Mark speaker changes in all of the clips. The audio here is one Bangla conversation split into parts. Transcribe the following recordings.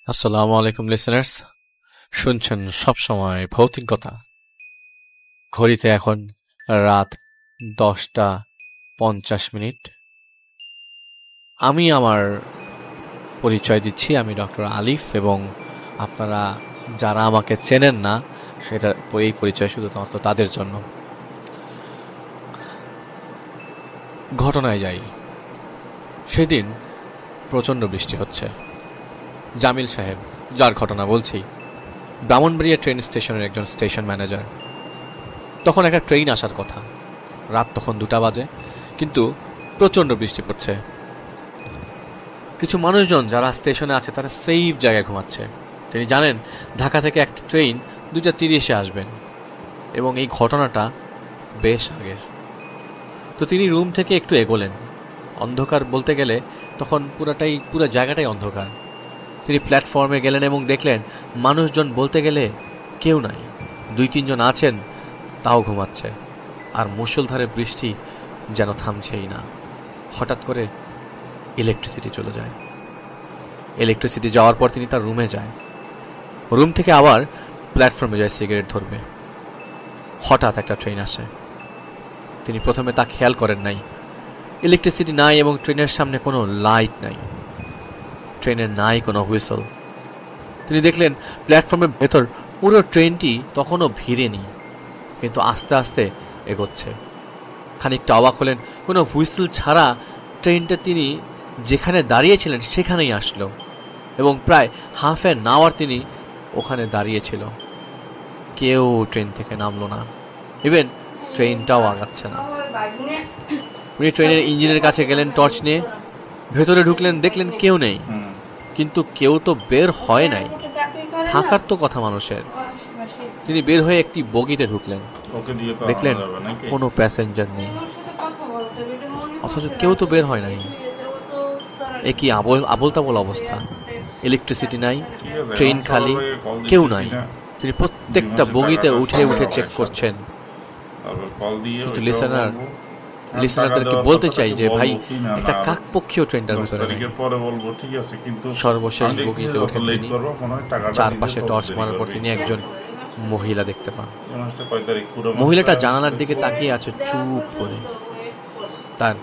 Speaker 1: আসসালামু আলাইকুম লিসেনার্স, শুনছেন সবসময় ভৌতিকতা। ঘড়িতে এখন রাত 10:50। আমি আমার পরিচয় দিচ্ছি, আমি ডক্টর আলিফ, এবং আপনারা যারা আমাকে চেনেন না সেটা এই পরিচয় শুধুমাত্র তাদের জন্য। ঘটনায় যাই। সেদিন প্রচণ্ড বৃষ্টি হচ্ছে। জামিল সাহেব, যার ঘটনা বলছি, ব্রাহ্মণবাড়িয়া ট্রেন স্টেশনের একজন স্টেশন ম্যানেজার। তখন একটা ট্রেন আসার কথা, রাত তখন 2টা বাজে, কিন্তু প্রচণ্ড বৃষ্টি পড়ছে। কিছু মানুষজন যারা স্টেশনে আছে তারা সেফ জায়গায় ঘুমাচ্ছে। তিনি জানেন ঢাকা থেকে একটা ট্রেন 2:30-এ আসবেন, এবং এই ঘটনাটা বেশ আগের। তো তিনি রুম থেকে একটু এগোলেন। অন্ধকার বলতে গেলে তখন পুরো জায়গাটাই অন্ধকার। তিনি প্ল্যাটফর্মে গেলেন এবং দেখলেন মানুষজন বলতে গেলে কেউ নাই, 2-3 জন আছেন, তাও ঘুমাচ্ছে। আর মুষলধারে বৃষ্টি যেন থামছেই না। হঠাৎ করে ইলেকট্রিসিটি চলে যায়। ইলেকট্রিসিটি যাওয়ার পর তিনি তার রুমে যায়। রুম থেকে আবার প্ল্যাটফর্মে যায় সিগারেট ধরবে। হঠাৎ একটা ট্রেন আসে। তিনি প্রথমে তা খেয়াল করেন নাই। ইলেকট্রিসিটি নাই এবং ট্রেনের সামনে কোনো লাইট নাই, ট্রেনের নাই কোনো হুইসল। তিনি দেখলেন প্ল্যাটফর্মের ভেতর পুরো ট্রেনটি তখনও ভিড়েনি, কিন্তু আস্তে আস্তে এগোচ্ছে। খানিকটা অবাক হলেন, কোনো হুইসল ছাড়া ট্রেনটা তিনি যেখানে দাঁড়িয়েছিলেন সেখানেই আসলো, এবং প্রায় হাফ অ্যান আওয়ার তিনি ওখানে দাঁড়িয়েছিল। কেউ ট্রেন থেকে নামলো না, ইভেন ট্রেনটাও আগাচ্ছে না। উনি ট্রেনের ইঞ্জিনের কাছে গেলেন টর্চ নিয়ে, ভেতরে ঢুকলেন, দেখলেন কেউ নেই, কিন্তু কেউ তো বের হয় নাই, থাকার তো কথা মানুষের। তিনি বের হয়ে একটি বগিতে ঢুকলেন, দেখলেন কোনো প্যাসেঞ্জার নেই, অথচ কেউ তো বের হয় নাই। এ কি আবোল তাবোল অবস্থা! ইলেকট্রিসিটি নাই, ট্রেন খালি, কেউ নাই। তিনি প্রত্যেকটা বগিতে উঠে উঠে চেক করছেন। কিন্তু লিসেনারদেরকে বলতে চাই যে ভাই, একটা কাকপক্ষীয় ট্রেনটার ভিতরে নেই। সর্বশেষ বগিতে উঠেন তিনি। চারপাশে টর্চ মারার পর তিনি একজন মহিলা দেখতে পান। মহিলাটা জানালার দিকে তাকিয়ে আছে চুপ করে। তার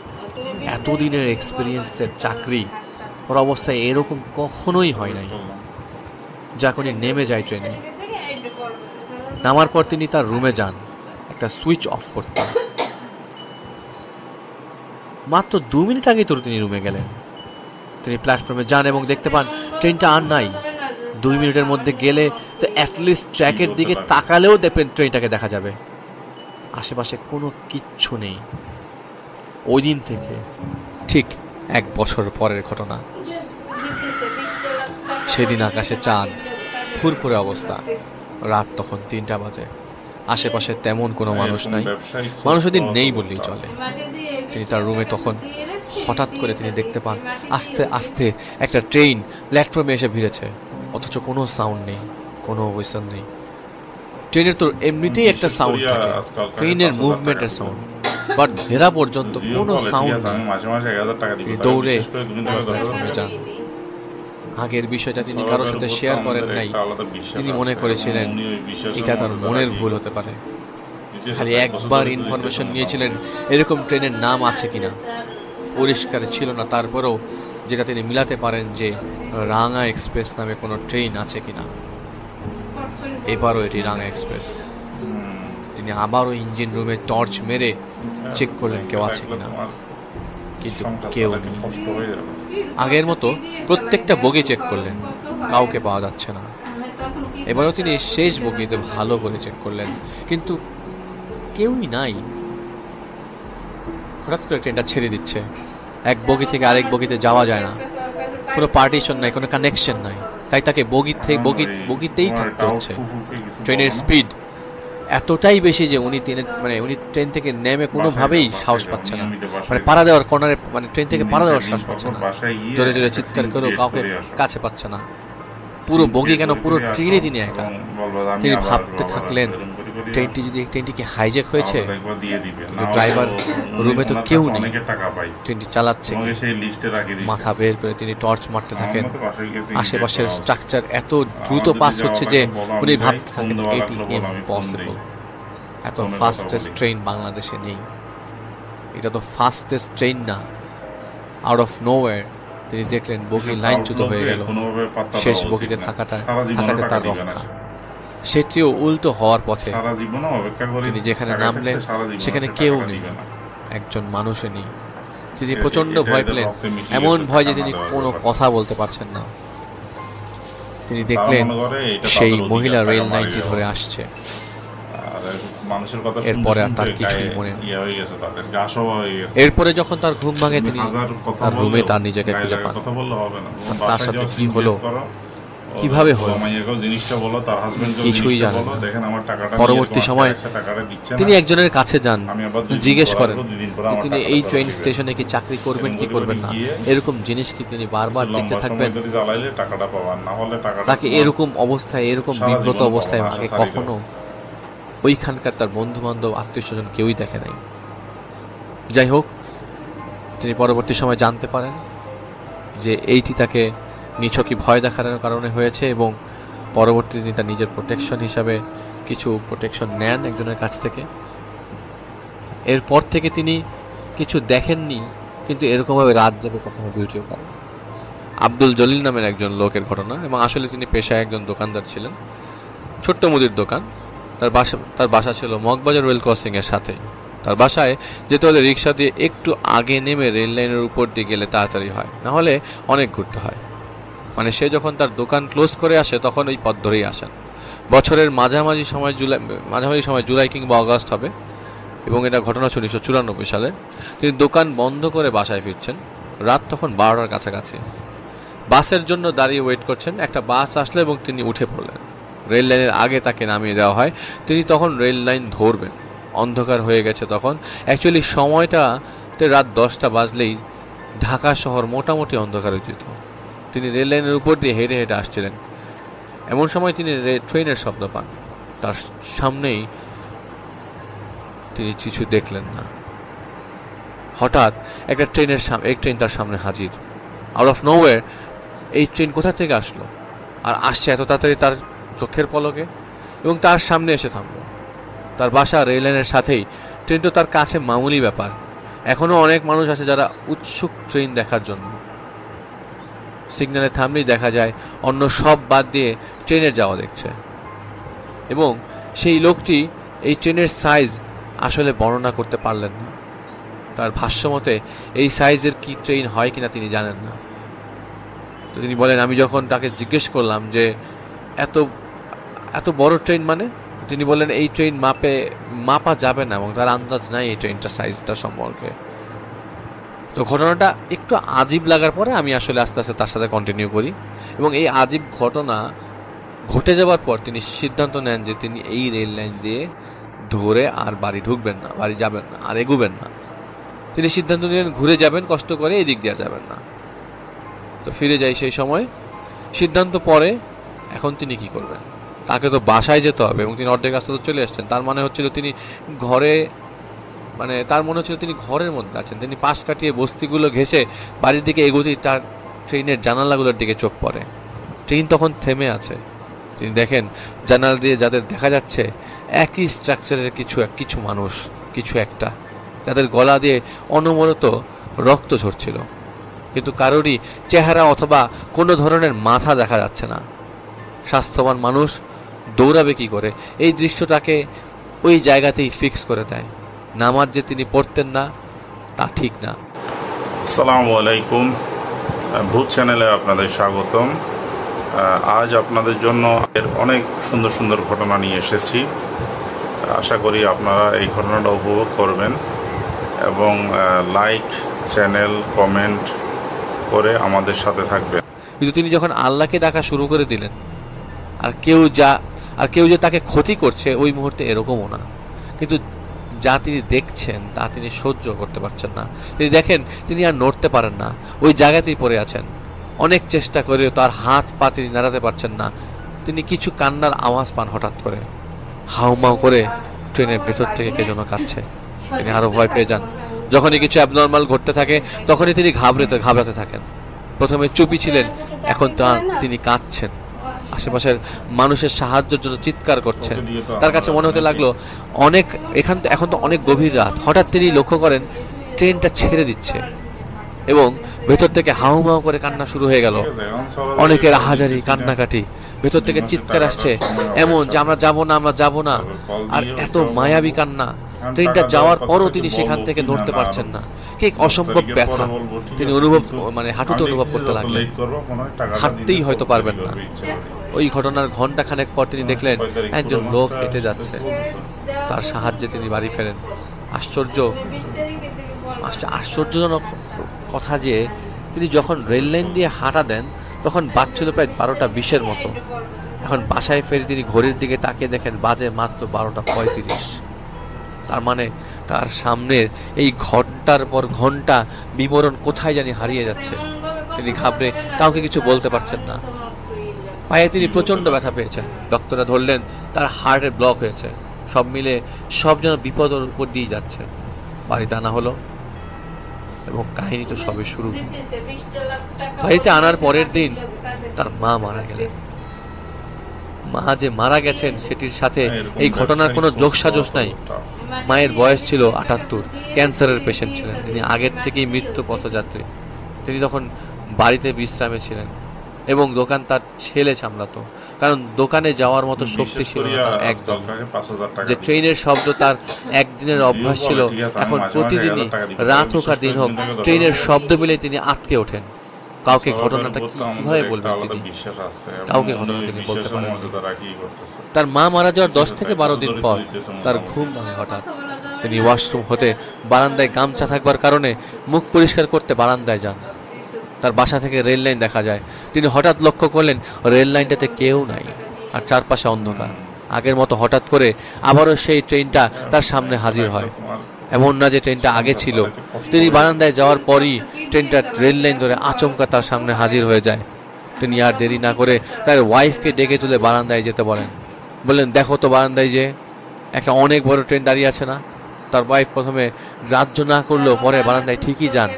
Speaker 1: এতদিনের এক্সপিরিয়েন্সের চাকরি করা অবস্থায় এরকম কখনোই হয় নাই। যখনই নেমে যায় ট্রেনে, নামার পর তিনি তার রুমে যান একটা সুইচ অফ করতে। মাত্র 2 মিনিট আগে তো তিনি রুমে গেলেন। তিনি প্ল্যাটফর্মে যান এবং দেখতে পান ট্রেনটা আর নাই। 2 মিনিটের মধ্যে গেলে তো অ্যাটলিস্ট ট্র্যাকের দিকে তাকালেও দেখবেন ট্রেনটাকে দেখা যাবে। আশেপাশে কোনো কিচ্ছু নেই। ওই দিন থেকে ঠিক 1 বছর পরের ঘটনা। সেদিন আকাশে চাঁদ, ফুরফুরে অবস্থা। রাত তখন 3টা বাজে। আশেপাশে তেমন কোনো মানুষ নাই, মানুষ ওদিন নেই বললেই চলে। তিনি তার রুমে তখন হঠাৎ করে তিনি দেখতে পান আস্তে আস্তে একটা ট্রেন প্ল্যাটফর্মে এসে ভিড়েছে, অথচ কোনো সাউন্ড নেই, কোনো হুইসল নেই। ট্রেনের তো এমনিতেই একটা সাউন্ড থাকে, ট্রেনের মুভমেন্টের সাউন্ড, বাট ঘেরা পর্যন্ত কোনো সাউন্ড নেই। তিনি দৌড়ে প্ল্যাটফর্মে যান। আগের বিষয়টা তিনি কারোর সাথে শেয়ার করেন নাই। তিনি মনে করেছিলেন এটা তার মনের ভুল হতে পারে। খালি একবার ইনফরমেশন নিয়েছিলেন এরকম ট্রেনের নাম আছে কিনা, পরিষ্কার ছিল না। তারপরেও যেটা তিনি মিলাতে পারেন যে রাঙা এক্সপ্রেস নামে কোনো ট্রেন আছে কিনা। এবারও এটি রাঙা এক্সপ্রেস। তিনি আবারও ইঞ্জিন রুমে টর্চ মেরে চেক করলেন কেউ আছে কিনা, কিন্তু কেউ নেই। আগের মতো প্রত্যেকটা বগি চেক করলেন, কাউকে পাওয়া যাচ্ছে না। এবারও তিনি শেষ বগিতে ভালো করে চেক করলেন, কিন্তু কেউই নাই। হঠাৎ করে ট্রেনটা ছেড়ে দিচ্ছে। এক বগি থেকে আরেক বগিতে যাওয়া যায় না, কোনো পার্টিশন নাই, কোনো কানেকশন নাই। তাই তাকে বগিতেই থাকতে হচ্ছে। ট্রেনের স্পিড এতটাই বেশি যে উনি ট্রেন থেকে নেমে কোনোভাবেই সাহস পাচ্ছে না, পাড়া দেওয়ার কর্নারে, ট্রেন থেকে পাড়া দেওয়ার সাহস পাচ্ছে না। জোরে জোরে চিৎকার করেও কাউকে কাছে পাচ্ছে না। পুরো বগি কেন, পুরো ট্রেনে তিনি একা। তিনি ভাবতে থাকলেন ট্রেনটি যদি ট্রেনটিকে হাইজ্যাক হয়েছে, কিন্তু ড্রাইভার রুমে তো কেউ নেই, ট্রেনটি চালাচ্ছে মাথা বের করে তিনি টর্চ মারতে থাকেন। আশেপাশের স্ট্রাকচার এত দ্রুত পাস হচ্ছে যে উনি ভাবতে থাকেন এটি ইম্পসিবল, এত ফাস্টেস্ট ট্রেন বাংলাদেশে নেই, এটা তো ফাস্টেস্ট ট্রেন না। আউট অফ নোওয়্যার তিনি দেখলেন বগি লাইনচ্যুত হয়ে গেল, শেষ বগিতে থাকাতে তার রক্ষা। সেটিও উল্টো হওয়ার পথে। তিনি যেখানে নামলেন সেখানে কেউ নেই, একজন মানুষও নেই। তিনি প্রচন্ড ভয় পেলেন, এমন ভয় যে তিনি কোনো কথা বলতে পারছেন না। তিনি দেখলেন সেই মহিলা রেল লাইনটি ধরে আসছে। এরপরে আর তার কিছুই মনে নেই। এরপরে যখন তার ঘুম ভাঙে, তিনি তার রুমে তার নিজেকে খুঁজে পান। তার সাথে কি হলো, কিভাবে হলো, কিছুই জানেন না। পরবর্তী সময় তিনি একজনের কাছে যান, জিজ্ঞেস করেন তিনি এই ট্রেন স্টেশনে কি চাকরি করবেন কি করবেন না, এরকম জিনিস কি তিনি বারবার দেখতে থাকবেন। তাকে এরকম অবস্থায়, এরকম বিব্রত অবস্থায় আগে কখনো ওইখানকার তার বন্ধু বান্ধব আত্মীয় স্বজন কেউই দেখে নাই। যাই হোক, তিনি পরবর্তী সময় জানতে পারেন যে এইটি তাকে নিছকই ভয় দেখানোর কারণে হয়েছে, এবং পরবর্তীতে তিনি তার নিজের প্রোটেকশন হিসাবে কিছু প্রোটেকশন নেন একজনের কাছ থেকে। এরপর থেকে তিনি কিছু দেখেননি, কিন্তু এরকমভাবে রাত জেগে কখনো ডিউটিও করেন। আব্দুল জলিল নামের একজন লোকের ঘটনা, এবং আসলে তিনি পেশায় একজন দোকানদার ছিলেন, ছোট্ট মুদির দোকান। তার বাসা ছিল মগবাজার রেল ক্রসিংয়ের সাথে। তার বাসায় যেতে হলে রিক্সা দিয়ে একটু আগে নেমে রেল লাইনের উপর দিয়ে গেলে তাড়াতাড়ি হয়, না হলে অনেক ঘুরতে হয়। মানে সে যখন তার দোকান ক্লোজ করে আসে তখন ওই পথ ধরেই আসেন। বছরের মাঝামাঝি সময় জুলাই কিংবা অগাস্ট হবে, এবং এটা ঘটনা ছিল 1994 সালে। তিনি দোকান বন্ধ করে বাসায় ফিরছেন, রাত তখন 12টার কাছাকাছি। বাসের জন্য দাঁড়িয়ে ওয়েট করছেন। একটা বাস আসলো এবং তিনি উঠে পড়লেন। রেল লাইনের আগে তাকে নামিয়ে দেওয়া হয়। তিনি তখন রেল লাইন ধরবেন, অন্ধকার হয়ে গেছে তখন। অ্যাকচুয়ালি সময়টাতে রাত 10টা বাজলেই ঢাকা শহর মোটামুটি অন্ধকার হয়ে যেত। তিনি রেল লাইনের উপর দিয়ে হেঁটে হেঁটে আসছিলেন। এমন সময় তিনি ট্রেনের শব্দ পান। তার সামনেই তিনি কিছু দেখলেন না। হঠাৎ একটা ট্রেন তার সামনে হাজির। আউট অফ নোওয়্যার এই ট্রেন কোথা থেকে আসলো আর আসছে এত তাড়াতাড়ি তার চোখের পলকে, এবং তার সামনে এসে থামল। তার বাসা রেল লাইনের সাথেই। ট্রেন তো তার কাছে মামুলি ব্যাপার। এখনও অনেক মানুষ আছে যারা উৎসুক ট্রেন দেখার জন্য। সিগন্যালে থামলেই দেখা যায় অন্য সব বাদ দিয়ে ট্রেনের যাওয়া দেখছে। এবং সেই লোকটি এই ট্রেনের সাইজ আসলে বর্ণনা করতে পারলেন না। তার ভাষ্যমতে এই সাইজের কি ট্রেন হয় কিনা তিনি জানেন না। তো তিনি বলেন, আমি যখন তাকে জিজ্ঞেস করলাম যে এত বড় ট্রেন মানে, তিনি বললেন এই ট্রেন মাপা যাবে না, এবং তার আন্দাজ নাই এই ট্রেনটার সাইজটা সম্পর্কে। তো ঘটনাটা একটু আজীব লাগার পরে আমি আসলে আস্তে আস্তে তার সাথে কন্টিনিউ করি, এবং এই আজীব ঘটনা ঘটে যাওয়ার পর তিনি সিদ্ধান্ত নেন যে তিনি এই রেল লাইন দিয়ে ধরে আর বাড়ি ঢুকবেন না, বাড়ি যাবেন না, আর এগুবেন না। তিনি সিদ্ধান্ত নিলেন ঘুরে যাবেন, কষ্ট করে এই দিক দিয়ে যাবেন না। তো ফিরে যাই সেই সময়। সিদ্ধান্ত পরে এখন তিনি কি করবেন, তাকে তো বাসায় যেতে হবে, এবং তিনি অর্ধেক রাস্তা তো চলে আসছেন। তার মনে হচ্ছিল তিনি ঘরের মধ্যে আছেন। তিনি পাশ কাটিয়ে বস্তিগুলো ঘেঁষে বাড়ির দিকে এগোতেই তার ট্রেনের জানালাগুলোর দিকে চোখ পড়ে। ট্রেন তখন থেমে আছে। তিনি দেখেন জানালা দিয়ে যাদের দেখা যাচ্ছে একই স্ট্রাকচারের কিছু মানুষ, কিছু একটা, যাদের গলা দিয়ে অনবরত রক্ত ঝরছিল, কিন্তু কারোরই চেহারা অথবা কোনো ধরনের মাথা দেখা যাচ্ছে না। স্বাস্থ্যবান মানুষ দৌড়াবে কি করে? এই দৃশ্যটাকে ওই জায়গাতেই ফিক্স করে দেয়। নামাজ যে তিনি পড়তেন না তা ঠিক না।
Speaker 2: আসসালামু আলাইকুম, ভূত চ্যানেলে আপনাদের স্বাগতম। আজ আপনাদের জন্য অনেক সুন্দর সুন্দর ঘটনা নিয়ে এসেছি। আশা করি আপনারা এই ঘটনাটা উপভোগ করবেন, এবং লাইক, চ্যানেল, কমেন্ট করে আমাদের সাথে থাকবেন।
Speaker 1: কিন্তু তিনি যখন আল্লাহকে ডাকা শুরু করে দিলেন, আর কেউ যে তাকে ক্ষতি করছে ওই মুহূর্তে এরকমও না, কিন্তু যা তিনি দেখছেন তা তিনি সহ্য করতে পারছেন না। তিনি দেখেন তিনি আর নড়তে পারেন না, ওই জায়গাতেই পড়ে আছেন। অনেক চেষ্টা করেও তার হাত পা তিনি নাড়াতে পারছেন না। তিনি কিছু কান্নার আওয়াজ পান হঠাৎ করে। হাউমাউ করে ট্রেনের ভেতর থেকে কে যেন কাঁদছে। তিনি আরো ভয় পেয়ে যান। যখনই কিছু অ্যাবনর্মাল ঘটতে থাকে তখনই তিনি ঘাবড়াতে থাকেন। প্রথমে চুপি ছিলেন, এখন তিনি কাঁদছেন, আশেপাশের মানুষের সাহায্যের জন্য চিৎকার করছেন। তার কাছে মনে হতে লাগলো এখন তো অনেক গভীর রাত। হঠাৎ তিনি লক্ষ্য করেন ট্রেনটা ছেড়ে দিচ্ছে এবং ভেতর থেকে হাউমাউ করে কান্না শুরু হয়ে গেল। অনেকের আহাজারি, কান্নাকাটি, ভেতর থেকে চিৎকার আসছে এমন যে আমরা যাব না। আর এত মায়াবী কান্না। ট্রেনটা যাওয়ার পরও তিনি সেখান থেকে নড়তে পারছেন না। কি অসম্ভব ব্যথা তিনি হাঁটুতে অনুভব করতে লাগলেন। হাঁটতেই হয়তো পারবেন না। ওই ঘটনার ঘন্টাখানেক পর তিনি দেখলেন একজন লোক হেঁটে যাচ্ছে। তার সাহায্যে তিনি বাড়ি ফেরেন। আশ্চর্যজনক কথা যে তিনি যখন রেল লাইন দিয়ে হাঁটা দেন তখন বাজছিল প্রায় 12:20 মতো। এখন বাসায় ফিরে তিনি ঘড়ির দিকে তাকিয়ে দেখেন বাজে মাত্র 12:35। তার মানে তার সামনের এই ঘন্টার পর ঘন্টা বিবরণ কোথায় জানি হারিয়ে যাচ্ছে। তিনি ঘাবড়ে কাউকে কিছু বলতে পারছেন না। পায়ে তিনি প্রচন্ড ব্যথা পেয়েছেন। ডক্টররা ধরলেন তার হার্টের ব্লক হয়েছে। সব মিলে সব যেন বিপদের উপর দিয়ে যাচ্ছে। বাড়িতে আনা হলো এবং কাহিনী তো সবে শুরু। বাড়িতে আনার পরের দিন তার মা মারা গেলেন। মা যে মারা গেছেন সেটির সাথে এই ঘটনার কোনো যোগসাজশ নাই। মায়ের বয়স ছিল 78, ক্যান্সারের পেশেন্ট ছিলেন। তিনি আগের থেকেই মৃত্যু পথযাত্রী। তিনি তখন বাড়িতে বিশ্রামে ছিলেন এবং দোকান তার ছেলে সামলাতো, কারণ দোকানে যাওয়ার মতো শক্তি ছিল না একদম। যে ট্রেনের শব্দ তার একদিনের অভ্যাস ছিল, এখন প্রতিদিনই রাত হোক আর দিন হোক ট্রেনের শব্দ মিলে তিনি আটকে ওঠেন। কাউকে ঘটনাটা কিভাবে বলবেন তিনি? কাউকে ঘটনা তিনি বলতে পারেন। তার মা মারা যাওয়ার 10 থেকে 12 দিন পর তার ঘুম ভাঙে হঠাৎ। তিনি ওয়াশরুম হতে বারান্দায় গামছা থাকবার কারণে মুখ পরিষ্কার করতে বারান্দায় যান। তার বাসা থেকে রেল লাইন দেখা যায়। তিনি হঠাৎ লক্ষ্য করলেন রেল লাইনটাতে কেউ নাই আর চারপাশে অন্ধকার। আগের মতো হঠাৎ করে আবারও সেই ট্রেনটা তার সামনে হাজির হয়। এমন না যে ট্রেনটা আগে ছিল। তিনি বারান্দায় যাওয়ার পরই ট্রেনটা রেল লাইন ধরে আচমকা তার সামনে হাজির হয়ে যায়। তিনি আর দেরি না করে তার ওয়াইফকে ডেকে তুলে বারান্দায় যেতে বললেন দেখো তো বারান্দায় যে একটা অনেক বড় ট্রেন দাঁড়িয়ে আছে না। তার ওয়াইফ প্রথমে গ্রাহ্য না করলেও পরে বারান্দায় ঠিকই যান।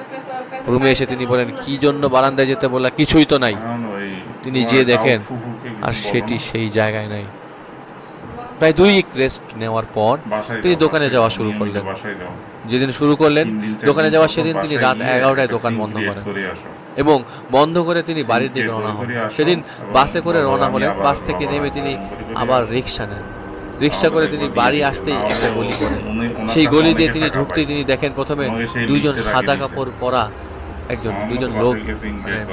Speaker 1: রুমে এসে তিনি বলেন কি জন্য বারান্দায় যেতে বললা, কিছুই তো নাই। তিনি যেয়ে দেখেন আর সেটি সেই জায়গায় নাই। প্রায় 2 উইক রেস্ট নেওয়ার পর তিনি দোকানে যাওয়া শুরু করলেন। যেদিন শুরু করলেন দোকানে যাওয়া সেদিন তিনি রাত 11টায় দোকান বন্ধ করেন এবং বন্ধ করে তিনি বাড়ির দিকে রওনা হন। সেদিন বাসে করে রওনা হলেন। বাস থেকে নেমে তিনি আবার রিক্সা নেন। রিক্সা করে তিনি বাড়ি আসতেই একটা গলি পড়ে। সেই গলি দিয়ে তিনি ঢুকতেই তিনি দেখেন প্রথমে দুইজন সাদা কাপড় পরা দুইজন লোক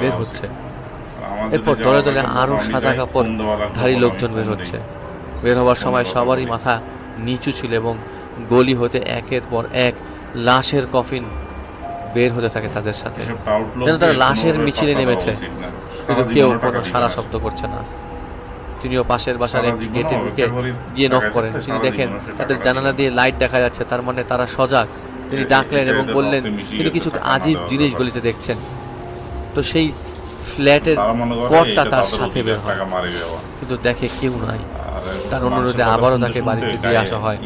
Speaker 1: বের হচ্ছে। এরপর দলে দলে আরো সাদা কাপড় ধারী লোকজন বের হচ্ছে। বের হওয়ার সময় সবারই মাথা নিচু ছিল এবং গলি হতে একের পর এক লাশের কফিন বের হতে থাকে তাদের সাথে, যেন তারা লাশের মিছিলে নেমেছে, কিন্তু কেউ কোনো সারা শব্দ করছে না। তিনিও পাশের বাসার একটি গেটে ঢুকে গিয়ে নক করেন। তিনি দেখেন তাদের জানালা দিয়ে লাইট দেখা যাচ্ছে, তার মানে তারা সজাগ। তিনি ডাকলেন এবং বললেন তিনি কিছু আজীব জিনিস গলিতে দেখছেন। তো সেই ফ্ল্যাটের কর্তা তার সাথে বের হয়, কিন্তু দেখে কেউ নাই। তার অনুরোধে আবারও তাকে বাড়িতে দিয়ে আসা হয়।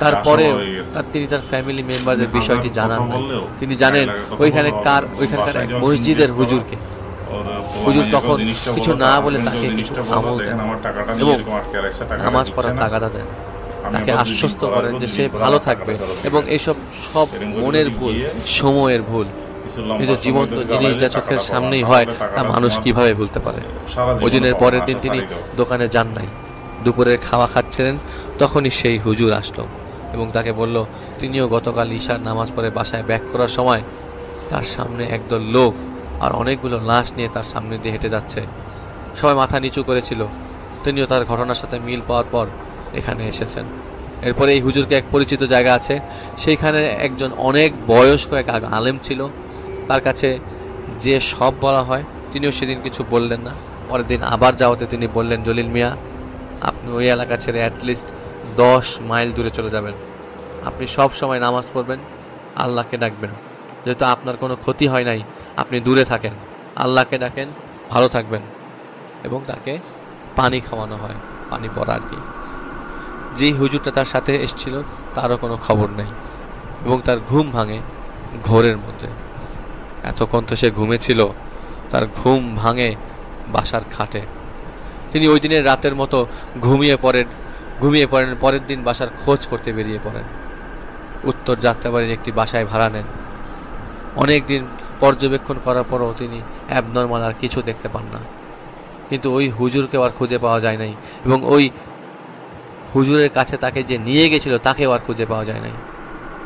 Speaker 1: তারপরে তিনি তার ফ্যামিলি মেম্বারদের বিষয়টি জানান। তিনি জানেন ওইখানকার এক মসজিদের হুজুরকে। হুজুর তখন কিছু না বলে তাকে কিছু আমল দেন এবং নামাজ পড়ার তাগাদা দেন। তাকে আশ্বস্ত করেন যে সে ভালো থাকবে এবং এইসব সব মনের ভুল, সময়ের ভুল। কিন্তু জীবন্ত জিনিস যা চোখের সামনেই হয় তা মানুষ কিভাবে ভুলতে পারে। ওই দিনের পরের দিন তিনি দোকানে যান নাই। দুপুরের খাওয়া খাচ্ছিলেন, তখনই সেই হুজুর আসলো এবং তাকে বলল তিনিও গতকাল ঈশার নামাজ পড়ে বাসায় ব্যাক করার সময় তার সামনে একদল লোক আর অনেকগুলো লাশ নিয়ে তার সামনে দিয়ে হেঁটে যাচ্ছে। সবাই মাথা নিচু করেছিল। তিনিও তার ঘটনার সাথে মিল পাওয়ার পর এখানে এসেছেন। এরপরে এই হুজুরকে এক পরিচিত জায়গা আছে, সেইখানে একজন অনেক বয়স্ক এক আলেম ছিল। তার কাছে যে সব বলা হয়, তিনিও সেদিন কিছু বললেন না। পরের দিন আবার যাওয়াতে তিনি বললেন জলিল মিয়া, আপনি ওই এলাকা ছেড়ে অ্যাটলিস্ট 10 মাইল দূরে চলে যাবেন। আপনি সব সময় নামাজ পড়বেন, আল্লাহকে ডাকবেন। যেহেতু আপনার কোনো ক্ষতি হয় নাই, আপনি দূরে থাকেন, আল্লাহকে ডাকেন, ভালো থাকবেন। এবং তাকে পানি খাওয়ানো হয়, পানি পড়া আর কি। যেই হুজুরটা তার সাথে এসেছিল তারও কোনো খবর নেই, এবং তার ঘুম ভাঙে ঘোরের মধ্যে। এতক্ষণ তো সে ঘুমেছিল, তার ঘুম ভাঙে বাসার খাটে। তিনি ওই দিনের রাতের মতো ঘুমিয়ে পড়েন। পরের দিন বাসার খোঁজ করতে বেরিয়ে পড়েন। উত্তর যাত্রাবাড়ির একটি বাসায় ভাড়া নেন। অনেক দিন পর্যবেক্ষণ করার পরও তিনি অ্যাবনর্মাল আর কিছু দেখতে পান না, কিন্তু ওই হুজুরকেও আর খুঁজে পাওয়া যায় নাই, এবং ওই হুজুরের কাছে তাকে যে নিয়ে গেছিল তাকেও আর খুঁজে পাওয়া যায় নাই।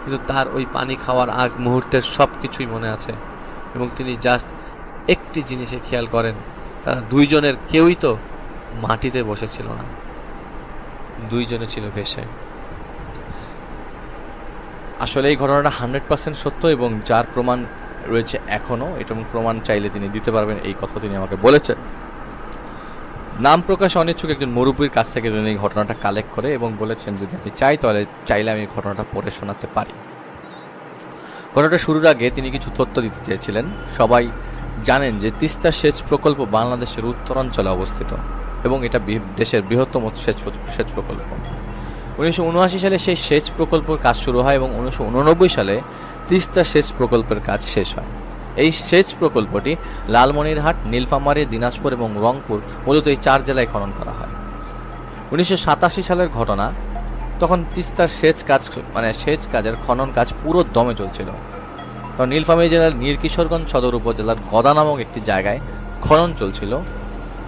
Speaker 1: কিন্তু তার ওই পানি খাওয়ার আগ মুহূর্তের সব কিছুই মনে আছে, এবং তিনি জাস্ট একটি জিনিসে খেয়াল করেন, তারা দুইজনের কেউই তো মাটিতে বসেছিল না, দুইজনে ছিল ভেসে। আসলে এই ঘটনাটা 100% সত্য, এবং যার প্রমাণ রয়েছে এখনও, এটা প্রমাণ চাইলে তিনি দিতে পারবেন, এই কথা তিনি আমাকে বলেছেন। নাম প্রকাশে অনিচ্ছুক একজন মুরব্বীর কাছ থেকে তিনি এই ঘটনাটা কালেক্ট করে এবং বলেছেন যদি আমি চাই তাহলে চাইলে আমি ঘটনাটা পড়ে শোনাতে পারি। ঘটনাটা শুরুর আগে তিনি কিছু তথ্য দিতে চেয়েছিলেন। সবাই জানেন যে তিস্তা সেচ প্রকল্প বাংলাদেশের উত্তরাঞ্চলে অবস্থিত, এবং এটা দেশের বৃহত্তম সেচ প্রকল্প। 1979 সালে সেই সেচ প্রকল্পের কাজ শুরু হয়, এবং 1989 সালে তিস্তা সেচ প্রকল্পের কাজ শেষ হয়। এই সেচ প্রকল্পটি লালমনিরহাট, নীলফামারী, দিনাজপুর এবং রংপুর, মূলত এই 4 জেলায় খনন করা হয়। 1987 সালের ঘটনা, তখন তিস্তার সেচ কাজের খনন কাজ পুরো দমে চলছিল। তখন নীলফামারী জেলার নীরকিশোরগঞ্জ সদর উপজেলার গদা নামক একটি জায়গায় খনন চলছিল।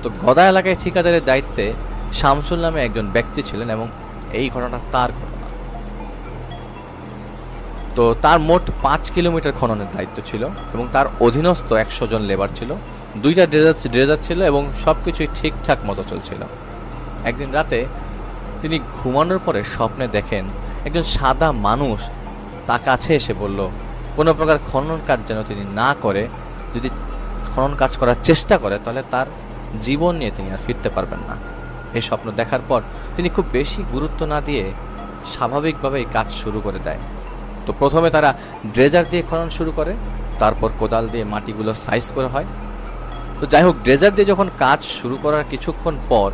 Speaker 1: তো গদা এলাকায় ঠিকাদারের দায়িত্বে শামসুল নামে একজন ব্যক্তি ছিলেন, এবং এই ঘটনা তার ঘটনা। তো তার মোট 5 কিলোমিটার খননের দায়িত্ব ছিল, এবং তার অধীনস্থ 100 জন লেবার ছিল, 2টা ড্রেজার ছিল, এবং সব কিছুই ঠিকঠাক মতো চলছিল। একদিন রাতে তিনি ঘুমানোর পরে স্বপ্নে দেখেন একজন সাদা মানুষ তার কাছে এসে বলল কোনো প্রকার খনন কাজ যেন তিনি না করে, যদি খনন কাজ করার চেষ্টা করে তাহলে তার জীবন নিয়ে তিনি আর ফিরতে পারবেন না। এই স্বপ্ন দেখার পর তিনি খুব বেশি গুরুত্ব না দিয়ে স্বাভাবিকভাবেই কাজ শুরু করে দেয়। তো প্রথমে তারা ড্রেজার দিয়ে খনন শুরু করে, তারপর কোদাল দিয়ে মাটিগুলো সাইজ করা হয়। তো যাই হোক, ড্রেজার দিয়ে যখন কাজ শুরু করার কিছুক্ষণ পর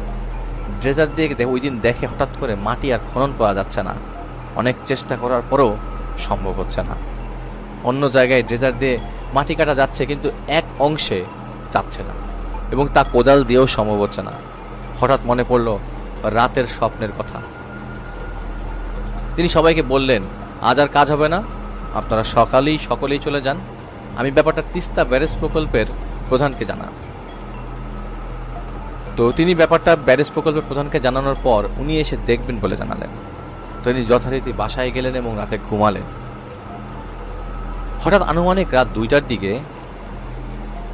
Speaker 1: ড্রেজার দিয়ে ওই দিন দেখে হঠাৎ করে মাটি আর খনন করা যাচ্ছে না, অনেক চেষ্টা করার পরেও সম্ভব হচ্ছে না। অন্য জায়গায় ড্রেজার দিয়ে মাটি কাটা যাচ্ছে, কিন্তু এক অংশে যাচ্ছে না, এবং তা কোদাল দিয়েও সম্ভব হচ্ছে না। হঠাৎ মনে পড়ল রাতের স্বপ্নের কথা। তিনি সবাইকে বললেন আজ আর কাজ হবে না, আপনারা সকলেই চলে যান, আমি ব্যাপারটা তিস্তা ব্যারেজ প্রকল্পের প্রধানকে জানান। তো তিনি ব্যাপারটা ব্যারেজ প্রকল্পের প্রধানকে জানানোর পর উনি এসে দেখবেন বলে জানালেন। তো তিনি যথারীতি বাসায় গেলেন এবং রাতে ঘুমালেন। হঠাৎ আনুমানিক রাত 2টার দিকে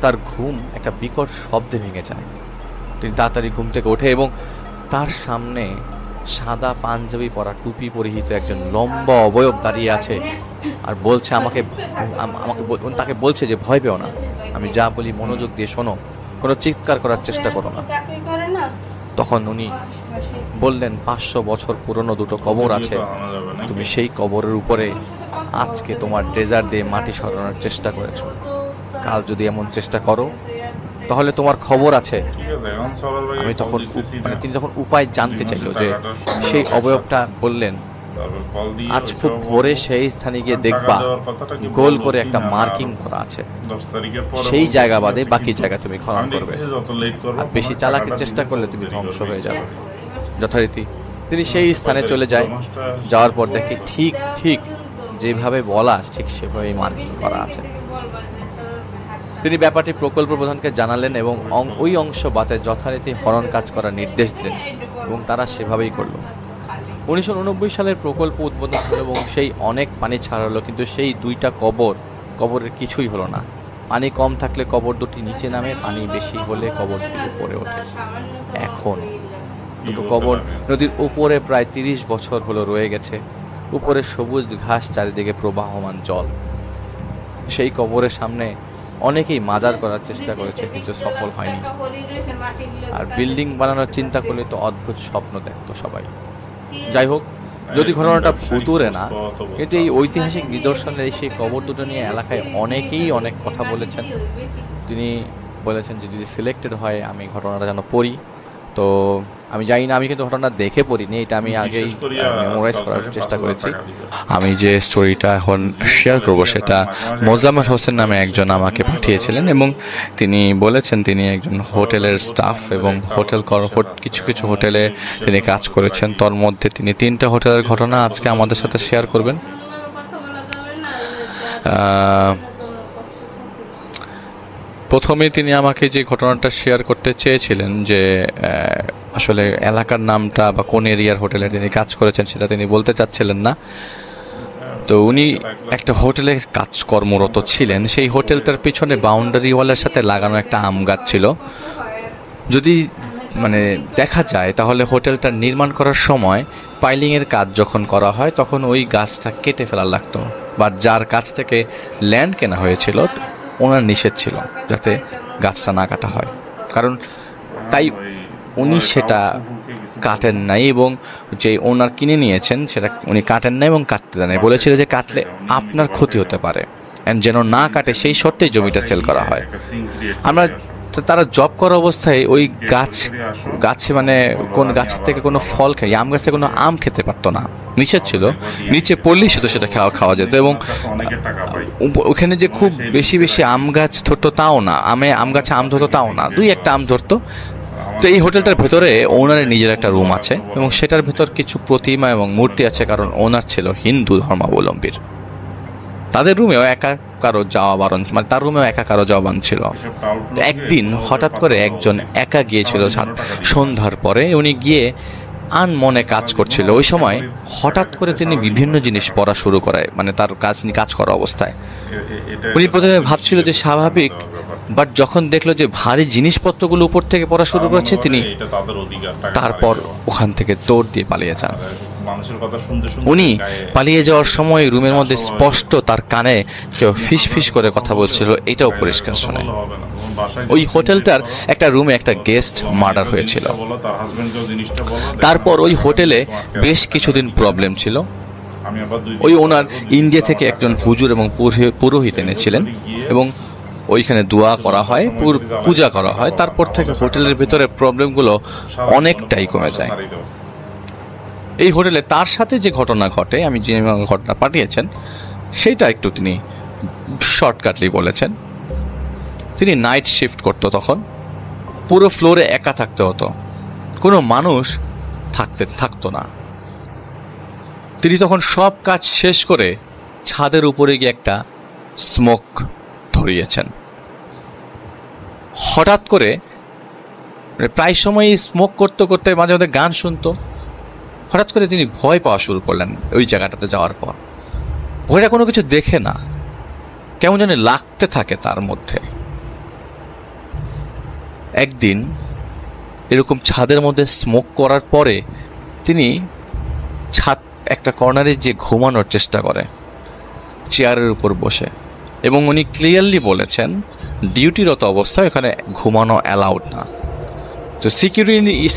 Speaker 1: তার ঘুম একটা বিকট শব্দে ভেঙে যায়। তিনি তাড়াতাড়ি ঘুম থেকে ওঠে, এবং তার সামনে সাদা পাঞ্জাবি পরা, টুপি পরিহিত একজন লম্বা অবয়ব দাঁড়িয়ে আছে আর বলছে তাকে বলছে যে ভয় পেও না, আমি যা বলি মনোযোগ দিয়ে শোনো, কোনো চিৎকার করার চেষ্টা করো না। তখন উনি বললেন 500 বছর পুরনো 2টো কবর আছে, তুমি সেই কবরের উপরে আজকে তোমার ড্রেজার দিয়ে মাটি সরানোর চেষ্টা করেছো, কাল যদি এমন চেষ্টা করো তাহলে তোমার খবর আছে। আমি তখন তিনি তখন উপায় জানতে চাইল যে সেই অবয়বটা বললেন আজ খুব ভোরে সেই স্থানে গিয়ে দেখবা গোল করে একটা মার্কিং করা আছে, সেই জায়গা বাদে বাকি জায়গা তুমি খনন করবে, আর বেশি চালাকের চেষ্টা করলে তুমি ধ্বংস হয়ে যাবে। যথারীতি তিনি সেই স্থানে চলে যায়। যাওয়ার পর দেখি ঠিক যেভাবে বলা ঠিক সেভাবেই মার্কিং করা আছে। তিনি ব্যাপারটি প্রকল্প প্রধানকে জানালেন এবং ওই অংশ বাদে যথারীতি খনন কাজ করার নির্দেশ দিলেন, এবং তারা সেভাবেই করল। 1989 সালের প্রকল্প উদ্বোধন হলো এবং সেই অনেক পানি ছাড়া হলো, কিন্তু সেই 2টা কবরের কিছুই হলো না। পানি কম থাকলে কবর দুটি নিচে নামে, পানি বেশি হলে কবর দুটি উপরে ওঠে। এখন 2টো কবর নদীর উপরে প্রায় 30 বছর হলো রয়ে গেছে। উপরে সবুজ ঘাস, চারিদিকে প্রবাহমান জল। সেই কবরের সামনে অনেকেই মাজার করার চেষ্টা করেছে, কিন্তু সফল হয়নি। আর বিল্ডিং বানানোর চিন্তা করলে তো অদ্ভুত স্বপ্ন দেখতো সবাই। যাই হোক, যদি ঘটনাটা ভুতুরে না, কিন্তু এই ঐতিহাসিক নিদর্শনের সেই কবর দুটো নিয়ে এলাকায় অনেকেই অনেক কথা বলেছেন। তিনি বলেছেন যে যদি সিলেক্টেড হয় আমি ঘটনাটা যেন পড়ি। তো আমি জানি না, আমি কিন্তু ঘটনা দেখে পড়িনি, এটা আমি আগেই মেমোরাইজ করার চেষ্টা করেছি। আমি যে স্টোরিটা এখন শেয়ার করব সেটা মোজাম্মেল হোসেন নামে একজন আমাকে পাঠিয়েছিলেন, এবং তিনি বলেছেন তিনি একজন হোটেলের স্টাফ এবং কিছু কিছু হোটেলে তিনি কাজ করেছেন। তার মধ্যে তিনি 3টা হোটেলের ঘটনা আজকে আমাদের সাথে শেয়ার করবেন। প্রথমে তিনি আমাকে যে ঘটনাটা শেয়ার করতে চেয়েছিলেন যে আসলে এলাকার নামটা বা কোন এরিয়ার হোটেলে তিনি কাজ করেছেন সেটা তিনি বলতে চাচ্ছিলেন না। তো উনি একটা হোটেলে কর্মরত ছিলেন, সেই হোটেলটার পিছনে বাউন্ডারি ওয়ালের সাথে লাগানো একটা আম গাছ ছিল। যদি মানে দেখা যায় তাহলে হোটেলটা নির্মাণ করার সময় পাইলিংয়ের কাজ যখন করা হয় তখন ওই গাছটা কেটে ফেলা লাগতো, বা যার কাছ থেকে ল্যান্ড কেনা হয়েছিল ওনার নিষেধ ছিল যাতে গাছটা না কাটা হয়, কারণ তাই উনি সেটা কাটেন নাই, এবং যে ওনার কিনে নিয়েছেন সেটা উনি কাটেন নাই এবং কাটতে দেন নাই। বলেছিল যে কাটলে আপনার ক্ষতি হতে পারে, অ্যান্ড যেন না কাটে সেই শর্তেই জমিটা সেল করা হয়। আমরা তারা জব করা অবস্থায় ওই গাছে মানে কোন গাছের থেকে কোনো ফল খাই, আম গাছ থেকে কোনো আম খেতে পারতো না, নিষেধ ছিল। নিচে পড়লেই শুধু সেটা খাওয়া যেত, এবং ওখানে যে খুব বেশি আম গাছ ধরতো তাও না, আম গাছে আম ধরতো তাও না, 2-1টা আম ধরতো। তো এই হোটেলটার ভেতরে ওনারের নিজের একটা রুম আছে, এবং সেটার ভেতর কিছু প্রতিমা এবং মূর্তি আছে, কারণ ওনার ছিল হিন্দু ধর্মাবলম্বীর। তাদের রুমেও একা কারো যাওয়া বারণ, মানে তার রুমেও একা কারো যাওয়া বারণ ছিল। একদিন হঠাৎ করে একজন একা গিয়েছিল সন্ধ্যার পরে, উনি গিয়ে আনমনে কাজ করছিল। ওই সময় হঠাৎ করে তিনি বিভিন্ন জিনিস পড়া শুরু করে, মানে তার কাজ করা অবস্থায়। উনি প্রথমে ভাবছিল যে স্বাভাবিক, বাট যখন দেখলো যে ভারী জিনিসপত্রগুলো উপর থেকে পড়া শুরু করছে, তিনি তারপর ওখান থেকে দৌড় দিয়ে পালিয়ে যান। উনি পালিয়ে যাওয়ার সময় রুমের মধ্যে স্পষ্ট তার কানে কেউ ফিস করে কথা বলছিল, এটাও পরিষ্কার শোনে। ওই হোটেলটার একটা রুমে একটা গেস্ট মার্ডার হয়েছিল। তারপর ওই হোটেলে বেশ কিছুদিন প্রবলেম ছিল। ওই ওনার ইন্ডিয়া থেকে একজন হুজুর এবং পুরোহিত এনেছিলেন, এবং ওইখানে দোয়া করা হয়, পূজা করা হয়। তারপর থেকে হোটেলের ভিতরে প্রবলেমগুলো অনেকটাই কমে যায়। এই হোটেলে তার সাথে যে ঘটনা ঘটে, আমি যে ঘটনা পাঠিয়েছেন সেইটা একটু তিনি শর্টকাটলি বলেছেন। তিনি নাইট শিফট করতো, তখন পুরো ফ্লোরে একা থাকতে হতো, কোনো মানুষ থাকতো না। তিনি তখন সব কাজ শেষ করে ছাদের উপরে গিয়ে একটা স্মোক ধরিয়েছেন। হঠাৎ করে প্রায় সময় স্মোক করতে করতে মাঝে মাঝে গান শুনতো। হঠাৎ করে তিনি ভয় পাওয়া শুরু করলেন ওই জায়গাটাতে যাওয়ার পর। ভয়টা কোনো কিছু দেখে না, কেমন যেন লাগতে থাকে তার মধ্যে। একদিন এরকম ছাদের মধ্যে স্মোক করার পরে তিনি একটা কর্নারে যে ঘুমানোর চেষ্টা করে চেয়ারের উপর বসে, এবং উনি ক্লিয়ারলি বলেছেন ডিউটিরত অবস্থায় এখানে ঘুমানো অ্যালাউড না। তো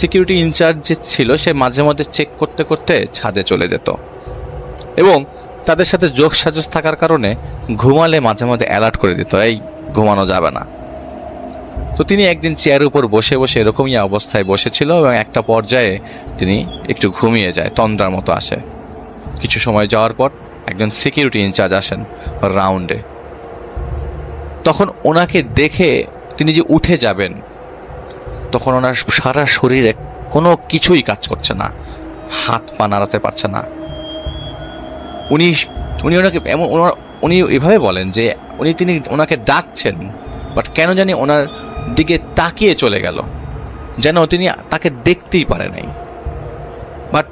Speaker 1: সিকিউরিটি ইনচার্জ যে ছিল সে মাঝে মধ্যে চেক করতে করতে ছাদে চলে যেত, এবং তাদের সাথে যোগ সাজস থাকার কারণে ঘুমালে মাঝে মধ্যে অ্যালার্ট করে দিত, এই ঘুমানো যাবে না। তো তিনি একদিন চেয়ারের উপর বসে এরকমই অবস্থায় বসেছিল, এবং একটা পর্যায়ে তিনি একটু ঘুমিয়ে যায়, তন্দ্রার মতো আসে। কিছু সময় যাওয়ার পর একজন সিকিউরিটি ইনচার্জ আসেন রাউন্ডে। তখন ওনাকে দেখে তিনি যে উঠে যাবেন, তখন ওনার সারা শরীরে কোনো কিছুই কাজ করছে না, হাত পা নাড়াতে পারছে না। উনি এভাবে বলেন যে তিনি ওনাকে ডাকছেন, বাট কেন জানি ওনার দিকে তাকিয়ে চলে গেল, যেন তিনি তাকে দেখতেই পারে নাই। বাট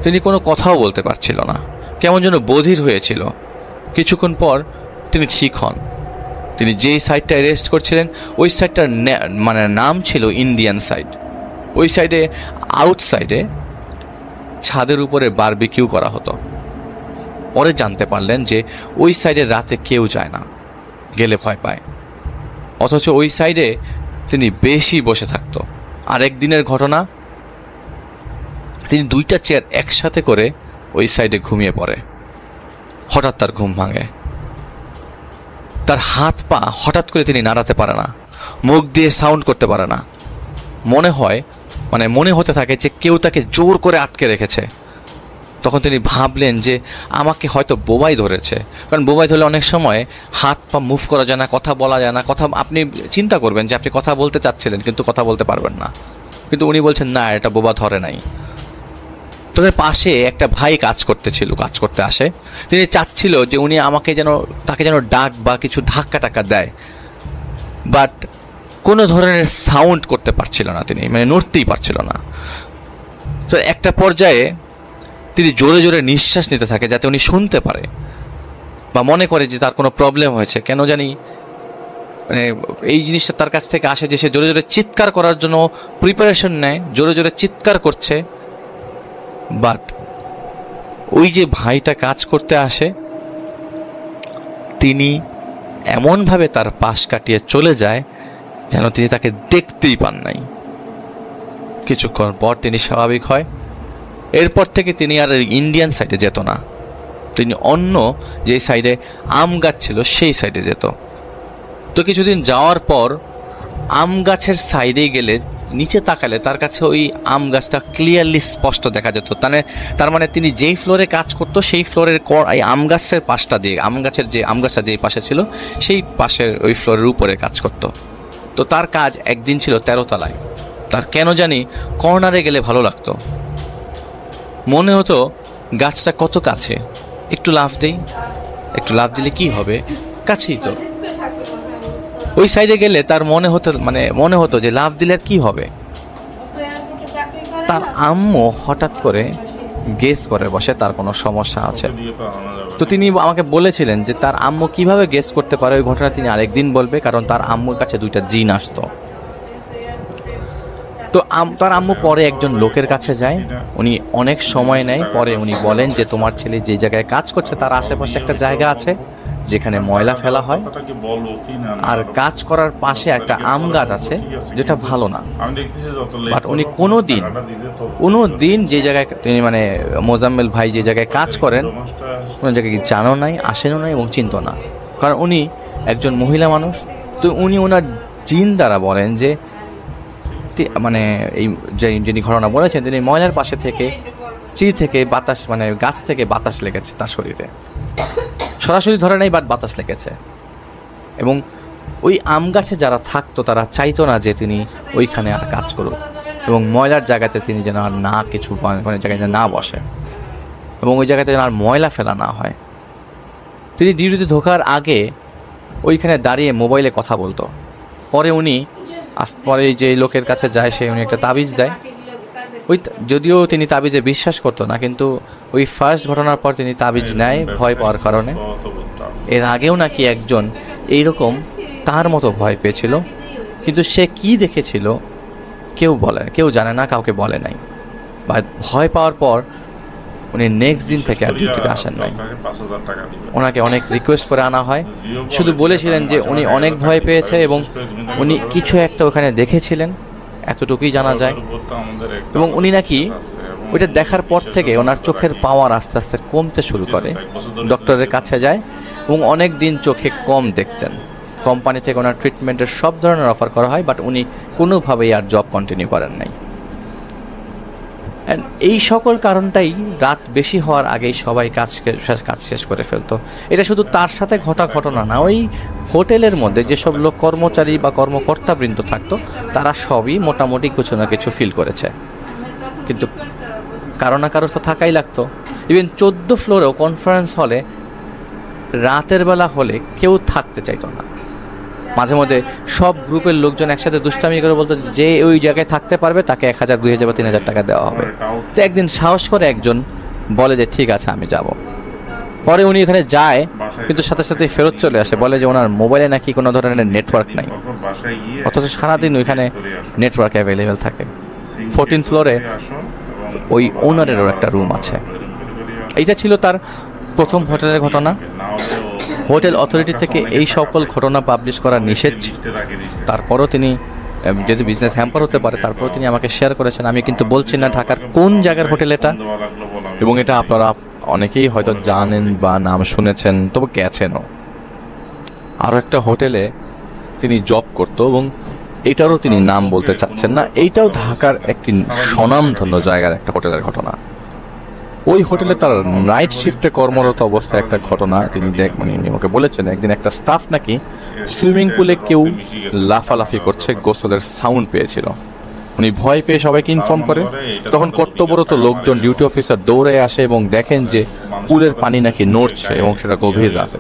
Speaker 1: তিনি কোনো কথাও বলতে পারছিল না, কেমন যেন বধির হয়েছিল। কিছুক্ষণ পর তিনি ঠিক হন। তিনি যেই সাইডটায় রেস্ট করছিলেন ওই সাইডটার মানে নাম ছিল ইন্ডিয়ান সাইড। ওই সাইডে আউটসাইডে ছাদের উপরে বারবিকিউ করা হতো। পরে জানতে পারলেন যে ওই সাইডে রাতে কেউ যায় না, গেলে ভয় পায়, অথচ ওই সাইডে তিনি বেশি বসে থাকতো। আর একদিনের ঘটনা, তিনি 2টা চেয়ার একসাথে করে ওই সাইডে ঘুমিয়ে পড়ে। হঠাৎ তার ঘুম ভাঙে, তার হাত পা হঠাৎ করে তিনি নাড়াতে পারে না, মুখ দিয়ে সাউন্ড করতে পারে না। মনে হয় মানে মনে হতে থাকে যে কেউ তাকে জোর করে আটকে রেখেছে। তখন তিনি ভাবলেন যে আমাকে হয়তো বোবাই ধরেছে, কারণ বোবাই ধরলে অনেক সময় হাত পা মুভ করা যায় না, কথা বলা যায় না। আপনি চিন্তা করবেন যে আপনি কথা বলতে চাচ্ছিলেন কিন্তু কথা বলতে পারবেন না, কিন্তু উনি বলছেন না, এটা বোবা ধরে নাই। তোদের পাশে একটা ভাই কাজ করতে আসে। তিনি চাচ্ছিল যে উনি তাকে যেন ডাক বা কিছু ধাক্কা টাক্কা দেয়, বাট কোনো ধরনের সাউন্ড করতে পারছিল না, তিনি মানে নড়তেই পারছিল না। তো একটা পর্যায়ে তিনি জোরে জোরে নিঃশ্বাস নিতে থাকে যাতে উনি শুনতে পারে বা মনে করে যে তার কোনো প্রবলেম হয়েছে। কেন জানি মানে এই জিনিসটা তার কাছ থেকে আসে যে সে জোরে জোরে চিৎকার করার জন্য প্রিপারেশন নেয়, জোরে জোরে চিৎকার করছে। বাট ওই যে ভাইটা কাজ করতে আসে, তিনি এমনভাবে তার পাশ কাটিয়ে চলে যায় যেন তিনি তাকে দেখতেই পান নাই। কিছুক্ষণ পর তিনি স্বাভাবিক হয়। এরপর থেকে তিনি আর ইন্ডিয়ান সাইডে যেত না, তিনি অন্য যে সাইডে আম গাছ ছিল সেই সাইডে যেত। তো কিছুদিন যাওয়ার পর আম গাছের সাইডে গেলে নিচে তাকালে তার কাছে ওই আম গাছটা ক্লিয়ারলি স্পষ্ট দেখা যেত। তার মানে তিনি যেই ফ্লোরে কাজ করতো সেই ফ্লোরের এই আম গাছের পাশটা দিয়ে, আম গাছটা যেই পাশে ছিল সেই পাশের ওই ফ্লোরের উপরে কাজ করত। তো তার কাজ একদিন ছিল 13 তলায়। তার কেন জানি কর্নারে গেলে ভালো লাগতো, মনে হতো গাছটা কত কাছে, একটু লাফ দিলে কি হবে, কাছেই তো। ওই সাইডে গেলে তার মনে হতো যে লাফ দিলে আর কি হবে। তার আম্মু হঠাৎ করে গেস করে বসে তার কোনো সমস্যা আছে। তো তিনি আমাকে বলেছিলেন যে তার আম্মু কিভাবে গেস করতে পারে ওই ঘটনা তিনি আরেকদিন বলবে, কারণ তার আম্মুর কাছে 2টা জিন আসতো। তো তার আম্মু পরে একজন লোকের কাছে যায়, উনি অনেক সময় নেয়। পরে উনি বলেন যে তোমার ছেলে যে জায়গায় কাজ করছে তার আশেপাশে একটা জায়গা আছে যেখানে ময়লা ফেলা হয়, আর কাজ করার পাশে একটা আম গাছ আছে যেটা ভালো না। বাট উনি কোনো দিন যে জায়গায় তিনি মানে মোজাম্মেল ভাই যে জায়গায় কাজ করেন কোনো জায়গায় জানো নাই, আসেনও নাই এবং চিনত না, কারণ উনি একজন মহিলা মানুষ। তো উনি ওনার জিন দ্বারা বলেন যে মানে এই যিনি ঘটনা বলেছেন তিনি ময়লার পাশে থেকে বাতাস মানে গাছ থেকে বাতাস লেগেছে তার শরীরে, সরাসরি ধরে নাই বাট বাতাস লেগেছে। এবং ওই আম গাছে যারা থাকতো তারা চাইতো না যে তিনি ওইখানে আর কাজ করুক, এবং ময়লার জায়গাতে তিনি যেন আর না কিছু জায়গায় না বসে, এবং ওই জায়গাতে যেন আর ময়লা ফেলা না হয়। তিনি ডিউটিতে ঢোকার আগে ওইখানে দাঁড়িয়ে মোবাইলে কথা বলতো। পরে যে লোকের কাছে যায় সে উনি একটা তাবিজ দেয়। যদিও তিনি তাবিজে বিশ্বাস করতো না, কিন্তু ওই ফার্স্ট ঘটনার পর তিনি তাবিজ নেয় ভয় পাওয়ার কারণে। এর আগেও নাকি একজন এইরকম তার মতো ভয় পেয়েছিল, কিন্তু সে কি দেখেছিল কেউ জানে না, কাউকে বলে নাই। বা ভয় পাওয়ার পর উনি নেক্সট দিন থেকে আর ডিউটিতে আসেন নাই। ওনাকে অনেক রিকোয়েস্ট করে আনা হয়, শুধু বলেছিলেন যে উনি অনেক ভয় পেয়েছে এবং উনি কিছু একটা ওখানে দেখেছিলেন, এতটুকুই জানা যায়। এবং উনি নাকি ওইটা দেখার পর থেকে ওনার চোখের পাওয়ার আস্তে আস্তে কমতে শুরু করে, ডক্টরের কাছে যায় এবং অনেক দিন চোখে কম দেখতেন। কোম্পানি থেকে ওনার ট্রিটমেন্টের সব ধরনের অফার করা হয়, বাট উনি কোনোভাবেই আর জব কন্টিনিউ করেন নাই। এই সকল কারণটাই রাত বেশি হওয়ার আগেই সবাই কাজ শেষ করে ফেলতো। এটা শুধু তার সাথে ঘটা ঘটনা না, ওই হোটেলের মধ্যে যেসব লোক কর্মচারী বা কর্মকর্তাবৃন্দ থাকতো তারা সবই মোটামুটি কিছু না কিছু ফিল করেছে, কিন্তু কারো না কারো তো থাকাই লাগতো। ইভেন 14 ফ্লোরেও কনফারেন্স হলে রাতের বেলা হলে কেউ থাকতে চাইতো না। মাঝে মধ্যে সব গ্রুপের লোকজন একসাথে দুষ্টামি করে বলতো যে ওই জায়গায় থাকতে পারবে তাকে 1000, 2000 বা 3000 টাকা দেওয়া হবে। তো একদিন সাহস করে একজন বলে যে ঠিক আছে আমি যাব। পরে উনি এখানে যায়, কিন্তু সাথে সাথে ফেরত চলে আসে, বলে যে ওনার মোবাইলে নাকি কোনো ধরনের নেটওয়ার্ক নাই, অথচ সারাদিন ওইখানে নেটওয়ার্ক অ্যাভেলেবেল থাকে। 14 ফ্লোরে ওই ওনারেরও একটা রুম আছে। এইটা ছিল তার প্রথম হোটেলের ঘটনা। হোটেল অথরিটি থেকে এই সকল ঘটনা পাবলিশ করা নিষেধ, তারপরও তিনি যদি বিজনেস হ্যাম্পার হতে পারে তারপরও তিনি আমাকে শেয়ার করেছেন। আমি কিন্তু বলছি না ঢাকার কোন জায়গার হোটেল এটা, এবং এটা আপনারা অনেকেই হয়তো জানেন বা নাম শুনেছেন, তবে গেছেনও। আরও একটা হোটেলে তিনি জব করতো এবং
Speaker 3: এটারও তিনি নাম বলতে চাচ্ছেন না। এইটাও ঢাকার একটি স্বনামধন্য জায়গার একটা হোটেলের ঘটনা। ওই হোটেলে তার নাইট শিফটে কর্মরত অবস্থায় একটা ঘটনা তিনি আমাকে বলেছেন, একদিন একটা স্টাফ নাকি সুইমিং পুলে কেউ লাফালাফি করছে, গোসলের সাউন্ড পেয়েছিল। উনি ভয় পেয়ে সবাইকে ইনফর্ম করে। তখন কর্তব্যরত লোকজন, ডিউটি অফিসার দৌড়ে আসে এবং দেখেন যে পুলের পানি নাকি নড়ছে, এবং সেটা গভীর রাত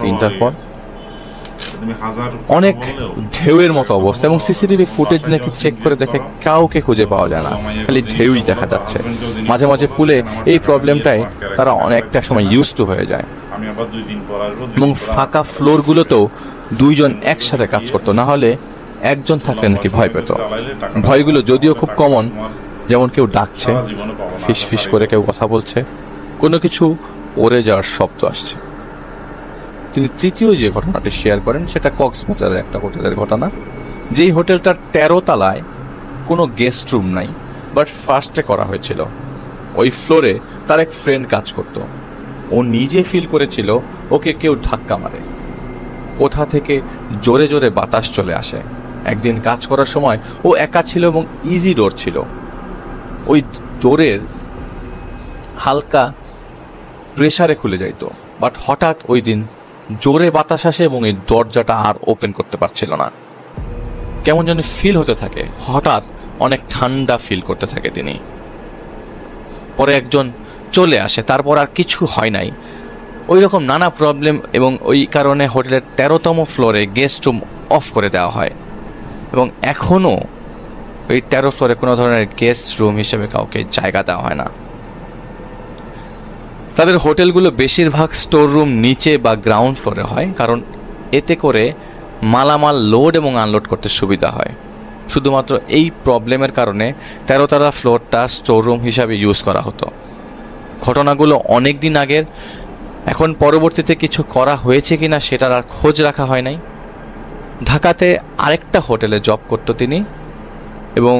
Speaker 3: 3টার পর। অনেক ঢেউয়ের মতো অবস্থা, এবং সিসিটিভি ফুটেজ নাকি চেক করে দেখে কাউকে খুঁজে পাওয়া যায় না, খালি ঢেউই দেখা যাচ্ছে। মাঝে মাঝে পুলে এই প্রবলেমটাই তারা অনেকটা সময় ইউজ টু হয়ে যায়, এবং ফাঁকা ফ্লোরগুলোতেও দুইজন একসাথে কাজ করতো, না হলে একজন থাকলে নাকি ভয় পেত। ভয়গুলো যদিও খুব কমন, যেমন কেউ ডাকছে, ফিস ফিস করে কেউ কথা বলছে, কোনো কিছু উড়ে যাওয়ার শব্দ আসছে। তিনি তৃতীয় যে ঘটনাটি শেয়ার করেন সেটা কক্সবাজারের একটা হোটেলের ঘটনা, যেই হোটেলটার 13 তলায় কোনো গেস্ট রুম নাই, বাট ফার্স্টে করা হয়েছিল। ওই ফ্লোরে তার এক ফ্রেন্ড কাজ করত। ও নিজে ফিল করেছিল ওকে কেউ ধাক্কা মারে, কোথা থেকে জোরে জোরে বাতাস চলে আসে। একদিন কাজ করার সময় ও একা ছিল এবং ইজি ডোর ছিল। ওই ডোরের হালকা প্রেসারে খুলে যাইতো, বাট হঠাৎ ওই দিন জোরে বাতাস আসে এবং এই দরজাটা আর ওপেন করতে পারছিল না। কেমন যেন ফিল হতে থাকে, হঠাৎ অনেক ঠান্ডা ফিল করতে থাকে তিনি। পরে একজন চলে আসে, তারপর আর কিছু হয় নাই। ওই রকম নানা প্রবলেম, এবং ওই কারণে হোটেলের 13তম ফ্লোরে গেস্ট রুম অফ করে দেওয়া হয়, এবং এখনও ওই 13 ফ্লোরে কোনো ধরনের গেস্ট রুম হিসেবে কাউকে জায়গা দেওয়া হয় না। তাদের হোটেলগুলো বেশিরভাগ স্টোর রুম নিচে বা গ্রাউন্ড ফ্লোরে হয়, কারণ এতে করে মালামাল লোড এবং আনলোড করতে সুবিধা হয়। শুধুমাত্র এই প্রবলেমের কারণে 13তলা ফ্লোরটা স্টোর রুম হিসাবে ইউজ করা হতো। ঘটনাগুলো অনেক দিন আগের, এখন পরবর্তীতে কিছু করা হয়েছে কিনা সেটার আর খোঁজ রাখা হয় নাই। ঢাকাতে আরেকটা হোটেলে জব করতো তিনি, এবং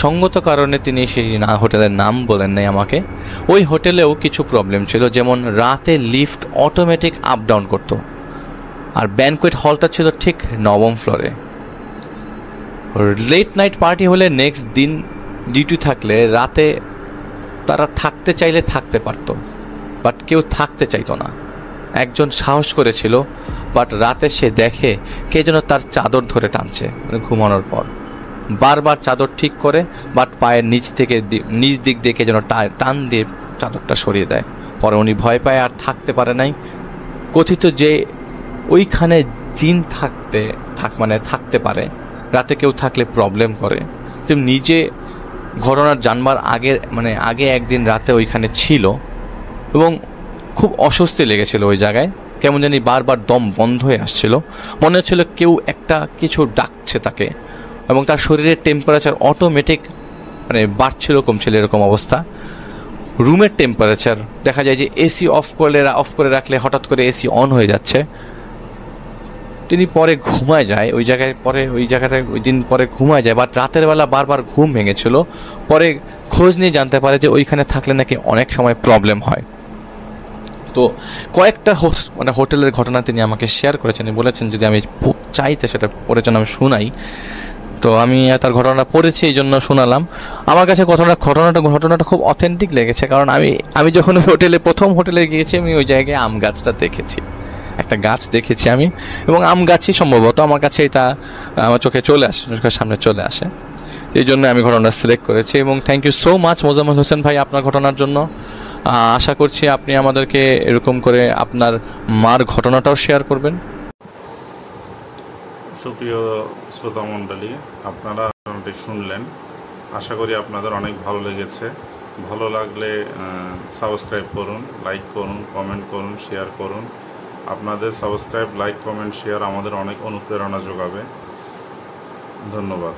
Speaker 3: সঙ্গত কারণে তিনি সেই হোটেলের নাম বলেন নাই আমাকে। ওই হোটেলেও কিছু প্রবলেম ছিল, যেমন রাতে লিফট অটোমেটিক আপ ডাউন করতো, আর ব্যানকোয়েট হলটা ছিল ঠিক 9ম ফ্লোরে। লেট নাইট পার্টি হলে নেক্সট দিন ডিউটি থাকলে রাতে তারা থাকতে চাইলে থাকতে পারত, বাট কেউ থাকতে চাইতো না। একজন সাহস করেছিল, বাট রাতে সে দেখে কে যেন তার চাদর ধরে টানছে, ঘুমানোর পর বারবার চাদর ঠিক করে, বাট পায়ের নিচ দিক দিয়ে কে যেন টান দিয়ে চাদরটা সরিয়ে দেয়। পরে উনি ভয় পায়, আর থাকতে পারে নাই। কথিত যে ওইখানে জিন থাকতে পারে, রাতে কেউ থাকলে প্রবলেম করে। তো নিজে ঘটনার জানবার আগে একদিন রাতে ওইখানে ছিল, এবং খুব অস্বস্তি লেগেছিল ওই জায়গায়। কেমন জানি বারবার দম বন্ধ হয়ে আসছিল, মনে হচ্ছিল কেউ একটা কিছু ডাকছে তাকে, এবং তার শরীরের টেম্পারেচার অটোমেটিক বাড়ছিল কমছিল, এরকম অবস্থা। রুমের টেম্পারেচার দেখা যায় যে এসি অফ করে রাখলে হঠাৎ করে এসি অন হয়ে যাচ্ছে। তিনি পরে ঘুমায় যায় ওই জায়গাটায় ওই দিন পরে ঘুমায় যায়, বাট রাতের বেলা বারবার ঘুম ভেঙেছিল। পরে খোঁজ নিয়ে জানতে পারে যে ওইখানে থাকলে নাকি অনেক সময় প্রবলেম হয়। তো কয়েকটা হোটেলের ঘটনা তিনি আমাকে শেয়ার করেছেন, বলেছেন যদি আমি চাইতে সেটা পড়েছেন আমি শোনাই। তো আমি তার ঘটনাটা পড়েছি, এই জন্য শোনালাম। আমার কাছে ঘটনাটা খুব অথেন্টিক লেগেছে, কারণ আমি যখন প্রথম হোটেলে গিয়েছি, আমি ওই জায়গায় আম গাছটা দেখেছি, একটা গাছ দেখেছি আমি, এবং আম গাছই সম্ভবত আমার কাছে এটা আমার চোখের সামনে চলে আসে। এই জন্য আমি ঘটনাটা সিলেক্ট করেছি। এবং thank you so much Mozammel Hossain ভাই আপনার ঘটনার জন্য। আশা করছি আপনি আমাদেরকে এরকম করে আপনার মার ঘটনাটাও শেয়ার করবেন।
Speaker 2: সুপ্রিয় শ্রোতা মণ্ডলী, আপনারা ঘটনাটি শুনলেন, আশা করি আপনাদের অনেক ভালো লেগেছে। ভালো লাগলে সাবস্ক্রাইব করুন, লাইক করুন, কমেন্ট করুন, শেয়ার করুন। আপনাদের সাবস্ক্রাইব, লাইক, কমেন্ট, শেয়ার আমাদের অনেক অনুপ্রেরণা যোগাবে। ধন্যবাদ।